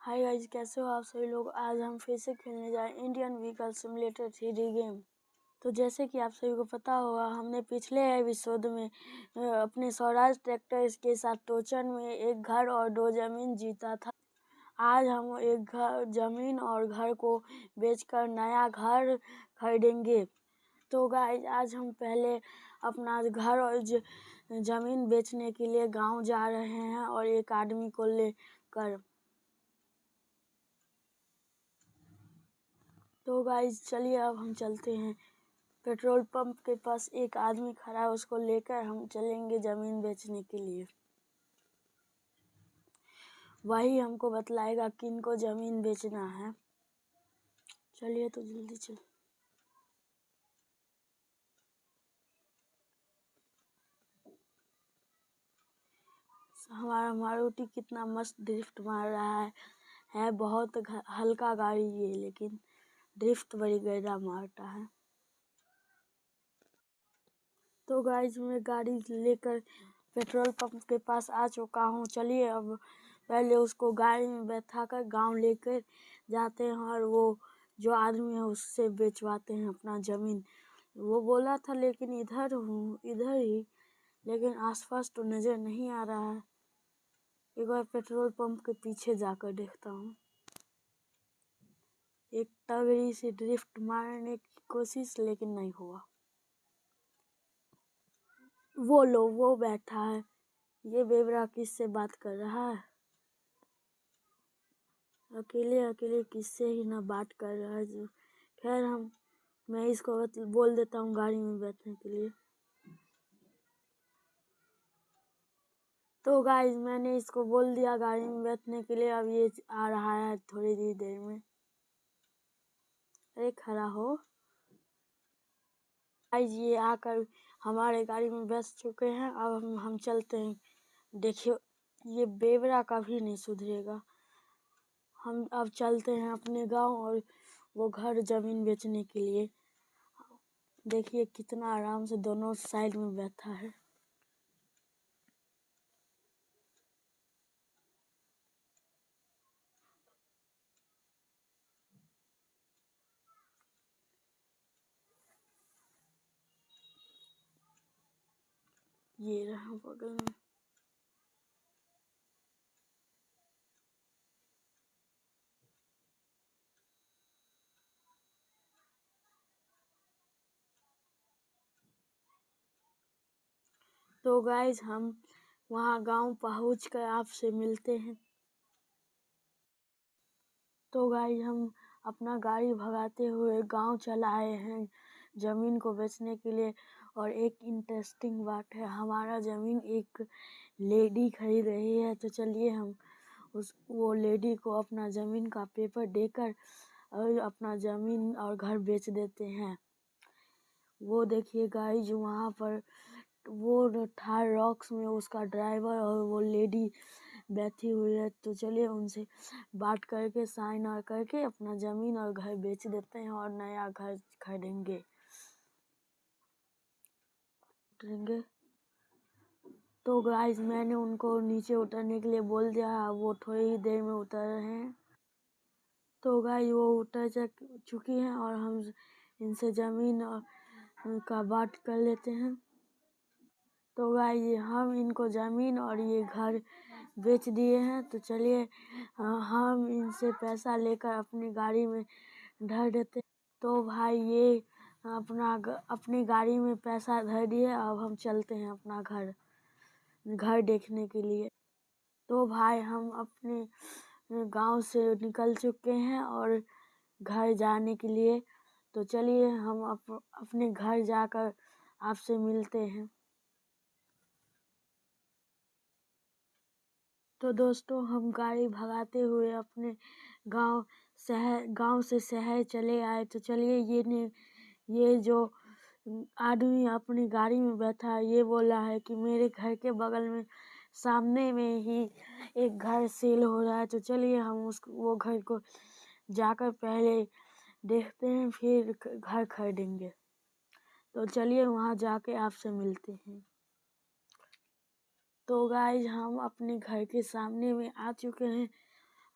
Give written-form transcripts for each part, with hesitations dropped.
Hi guys, कैसे हो आप सभी लोग। आज हम फिर से खेलने जा रहे हैं Indian vehicle simulator 3D game. तो जैसे कि आप सभी को पता होगा, हमने पिछले एपिसोड में अपने स्वराज ट्रैक्टर्स के साथ टोचन में एक घर और 2 जमीन जीता था। आज हम एक घर जमीन और घर को बेचकर नया घर खरीदेंगे। तो गाइस, आज हम पहले अपना घर और जमीन बेचने के लिए गाँव जा रहे हैं और एक आदमी को लेकर। तो गाइस चलिए, अब हम चलते हैं। पेट्रोल पंप के पास एक आदमी खड़ा है, उसको लेकर हम चलेंगे ज़मीन बेचने के लिए। वही हमको बतलाएगा किनको ज़मीन बेचना है। चलिए तो जल्दी चल। हमारा मारुति कितना मस्त ड्रिफ्ट मार रहा है बहुत हल्का गाड़ी है, लेकिन ड्रिफ्ट बड़ी गहरा मारता है। तो गाइस, मैं गाड़ी लेकर पेट्रोल पंप के पास आ चुका हूँ। चलिए अब पहले उसको गाड़ी में बैठाकर गांव लेकर जाते हैं और वो जो आदमी है उससे बेचवाते हैं अपना ज़मीन। वो बोला था लेकिन इधर हूँ, इधर ही, लेकिन आसपास तो नज़र नहीं आ रहा है। एक बार पेट्रोल पंप के पीछे जाकर देखता हूँ। एक तगड़ी सी ड्रिफ्ट मारने की कोशिश, लेकिन नहीं हुआ। वो लो, वो बैठा है। ये बेवड़ा किससे बात कर रहा है? अकेले अकेले किससे ही ना बात कर रहा है। जो खैर, मैं इसको बोल देता हूँ गाड़ी में बैठने के लिए। तो गाइस, मैंने इसको बोल दिया गाड़ी में बैठने के लिए। अब ये आ रहा है थोड़ी ही देर में। अरे खड़ा हो। गाइस, ये आकर हमारे गाड़ी में बैठ चुके हैं। अब हम चलते हैं। देखिए, ये बेवड़ा कभी नहीं सुधरेगा। हम अब चलते हैं अपने गांव और वो घर ज़मीन बेचने के लिए। देखिए कितना आराम से दोनों साइड में बैठा है। ये रहा बगल में। तो गाइस, हम वहाँ गांव पहुँच कर आपसे मिलते हैं। तो गाइस, हम अपना गाड़ी भगाते हुए गांव चल आए हैं ज़मीन को बेचने के लिए। और एक इंटरेस्टिंग बात है, हमारा ज़मीन एक लेडी खरीद रही है। तो चलिए हम वो लेडी को अपना ज़मीन का पेपर देकर और अपना ज़मीन और घर बेच देते हैं। वो देखिए गाइस, वहाँ पर वो थार रॉक्स में उसका ड्राइवर और वो लेडी बैठी हुई है। तो चलिए उनसे बात करके साइन और करके अपना ज़मीन और घर बेच देते हैं और नया घर खरीदेंगे। तो गाइस, मैंने उनको नीचे उतरने के लिए बोल दिया, वो थोड़ी ही देर में उतर रहे हैं। तो गाइस, वो उतर चुकी हैं और हम इनसे ज़मीन का बात कर लेते हैं। तो गाइस, हम इनको ज़मीन और ये घर बेच दिए हैं। तो चलिए हम इनसे पैसा लेकर अपनी गाड़ी में धर देते। तो भाई, ये अपनी गाड़ी में पैसा धर दिए। अब हम चलते हैं अपना घर देखने के लिए। तो भाई, हम अपने गांव से निकल चुके हैं और घर जाने के लिए। तो चलिए हम अपने घर जाकर आपसे मिलते हैं। तो दोस्तों, हम गाड़ी भगाते हुए अपने गांव से शहर चले आए। तो चलिए, ये जो आदमी अपनी गाड़ी में बैठा है, ये बोला है कि मेरे घर के बगल में सामने में ही एक घर सेल हो रहा है। तो चलिए हम वो घर को जाकर पहले देखते हैं, फिर घर खरीदेंगे। तो चलिए वहाँ जाके आपसे मिलते हैं। तो गाइस, हम अपने घर के सामने में आ चुके हैं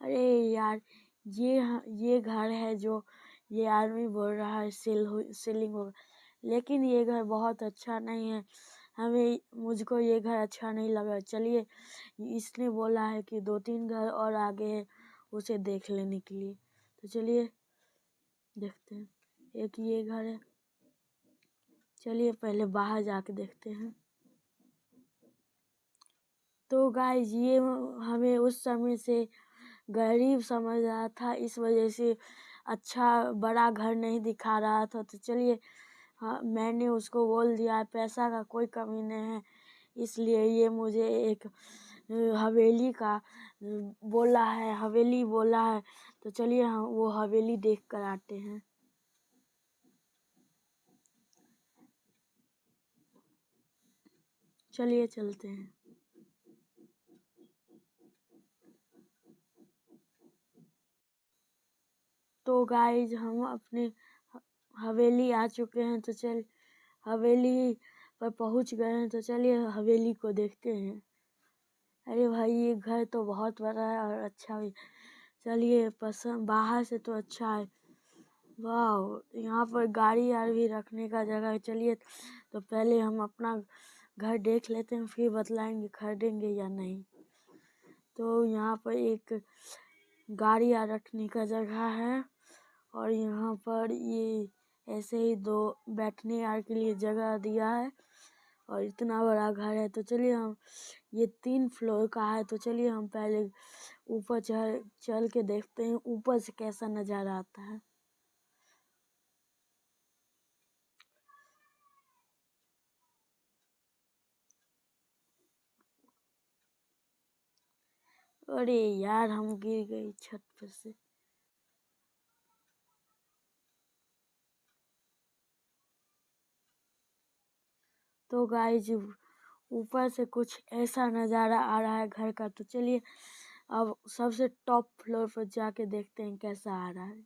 अरे यार, ये घर है जो ये आदमी बोल रहा है सेलिंग होगा, लेकिन ये घर बहुत अच्छा नहीं है। मुझको ये घर अच्छा नहीं लगा। चलिए, इसने बोला है कि 2-3 घर और आगे है उसे देख लेने के लिए, तो चलिए देखते हैं। एक ये घर है, चलिए पहले बाहर जाके देखते हैं। तो गाइस, ये हमें उस समय से गरीब समझ रहा था, इस वजह से अच्छा बड़ा घर नहीं दिखा रहा था। तो चलिए, हाँ, मैंने उसको बोल दिया पैसा का कोई कमी नहीं है, इसलिए ये मुझे एक हवेली का हवेली बोला है। तो चलिए हम वो हवेली देख कर आते हैं। चलिए चलते हैं। तो गाइज, हम अपने हवेली आ चुके हैं। तो चल हवेली पर पहुंच गए हैं। तो चलिए हवेली को देखते हैं। अरे भाई, ये घर तो बहुत बड़ा है और अच्छा भी। चलिए, पसंद बाहर से तो अच्छा है। वाह, यहाँ पर गाड़ी यार भी रखने का जगह है। चलिए, तो पहले हम अपना घर देख लेते हैं, फिर बतलाएंगे खरीदेंगे या नहीं। तो यहाँ पर एक गाड़ी यार रखने का जगह है, और यहाँ पर ये ऐसे ही दो बैठने यार के लिए जगह दिया है, और इतना बड़ा घर है। तो चलिए ये 3 फ्लोर का है। तो चलिए हम पहले ऊपर चल के देखते हैं ऊपर से कैसा नज़ारा आता है। अरे यार, हम गिर गए छत पर से। तो गाइस, ऊपर से कुछ ऐसा नज़ारा आ रहा है घर का। तो चलिए अब सबसे टॉप फ्लोर पर जाके देखते हैं कैसा आ रहा है।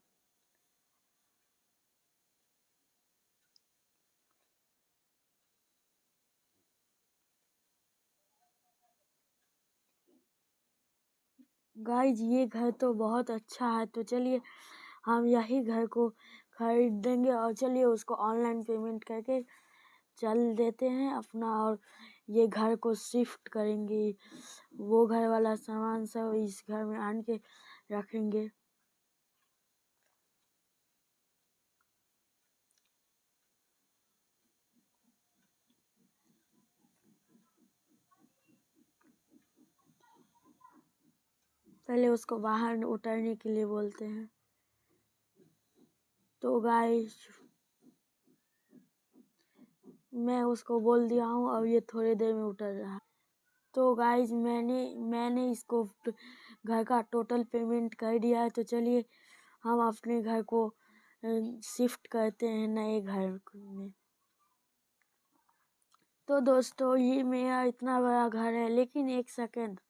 गाइज, ये घर तो बहुत अच्छा है। तो चलिए हम यही घर को खरीदेंगे, और चलिए उसको ऑनलाइन पेमेंट करके चल देते हैं अपना, और ये घर को शिफ्ट करेंगे। वो घर वाला सामान सब इस घर में आन के रखेंगे। पहले उसको बाहर उतरने के लिए बोलते हैं। तो गाइस, मैं उसको बोल दिया हूँ, और ये थोड़ी देर में उतर रहा है। तो गाइज, मैंने इसको घर का टोटल पेमेंट कर दिया है। तो चलिए हम अपने घर को शिफ्ट करते हैं नए घर में। तो दोस्तों, ये मेरा इतना बड़ा घर है, लेकिन एक सेकंड,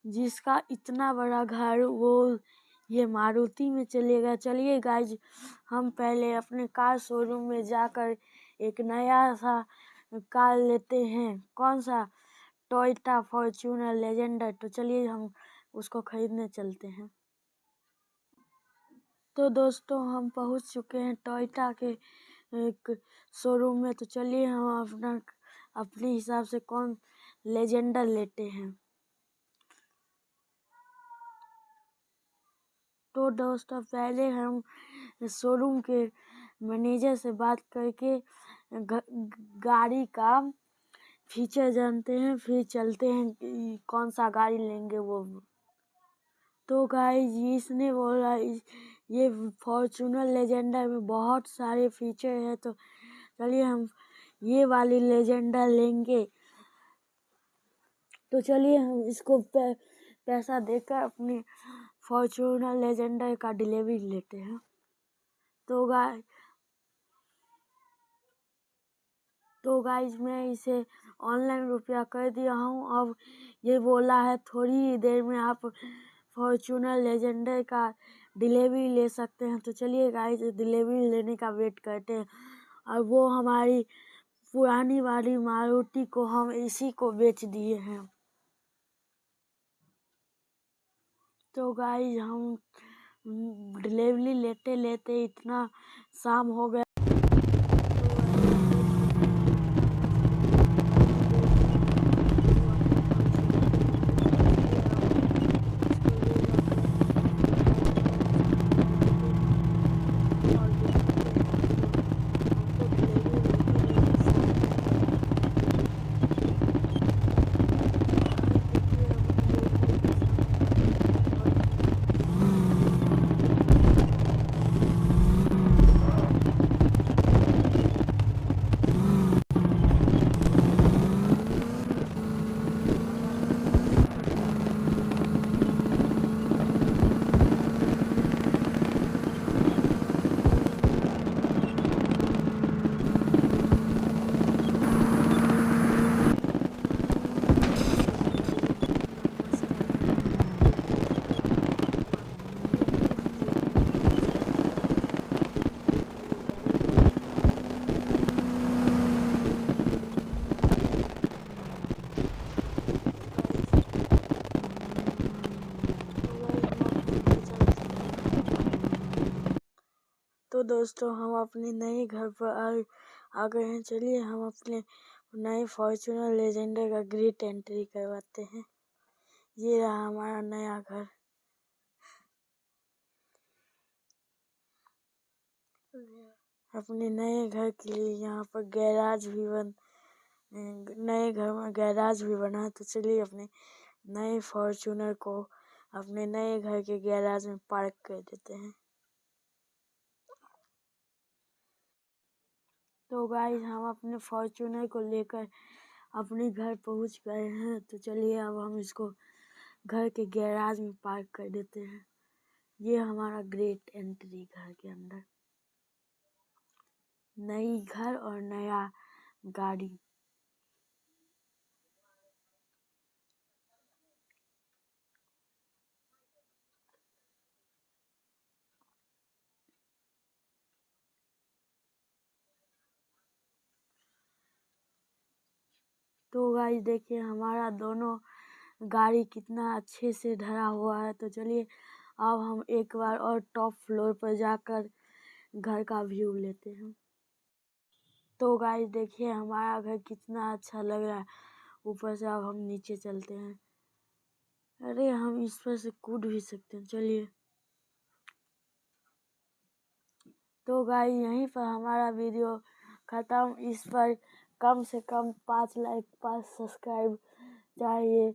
जिसका इतना बड़ा घर वो ये मारुति में चलेगा। चलिए गाइज, हम पहले अपने कार शोरूम में जाकर एक नया सा कार लेते हैं। कौन सा? Toyota Fortuner Legender. तो चलिए हम उसको खरीदने चलते हैं। तो दोस्तों, हम पहुंच चुके हैं टोयोटा के एक शोरूम में। तो चलिए हम अपने हिसाब से कौन लेजेंडर लेते हैं। तो दोस्तों, पहले हम शोरूम के मैनेजर से बात करके गाड़ी का फीचर जानते हैं, फिर चलते हैं कि कौन सा गाड़ी लेंगे वो। तो गाइस, इसने बोला ये फॉर्च्यूनर लेजेंडर में बहुत सारे फीचर है। तो चलिए हम ये वाली लेजेंडर लेंगे। तो चलिए हम इसको पैसा देकर अपने फॉर्च्यूनर लेजेंडर का डिलीवरी लेते हैं। तो गाइज, मैं इसे ऑनलाइन रुपया कर दिया हूँ। अब ये बोला है थोड़ी ही देर में आप फॉर्च्यूनर लेजेंडर का डिलीवरी ले सकते हैं। तो चलिए गाइज, डिलीवरी लेने का वेट करते हैं। और वो हमारी पुरानी वाली मारुति को हम इसी को बेच दिए हैं। तो गाइस हम डिलीवरी लेते लेते इतना शाम हो गया। तो दोस्तों हम अपने नए घर पर आ गए हैं। चलिए हम अपने नए फॉर्च्यूनर लेजेंडर का ग्रेट एंट्री करवाते हैं। ये रहा हमारा नया घर। अपने नए घर के लिए यहाँ पर गैराज भी नए घर में गैराज भी बना है। तो चलिए अपने नए फॉर्च्यूनर को अपने नए घर के गैराज में पार्क कर देते हैं। तो गाइस हम अपने फॉर्च्यूनर को लेकर अपने घर पहुंच गए हैं। तो चलिए अब हम इसको घर के गैराज में पार्क कर देते हैं। ये हमारा ग्रेट एंट्री घर के अंदर, नई घर और नया गाड़ी। तो गाइस देखिए हमारा दोनों गाड़ी कितना अच्छे से धरा हुआ है। तो चलिए अब हम एक बार और टॉप फ्लोर पर जाकर घर का व्यू लेते हैं। तो गाइस देखिए हमारा घर कितना अच्छा लग रहा है ऊपर से। अब हम नीचे चलते हैं। अरे हम इस पर से कूद भी सकते हैं। चलिए तो गाइस यहीं पर हमारा वीडियो खत्म। इस पर कम से कम 5 लाइक 5 सब्सक्राइब चाहिए।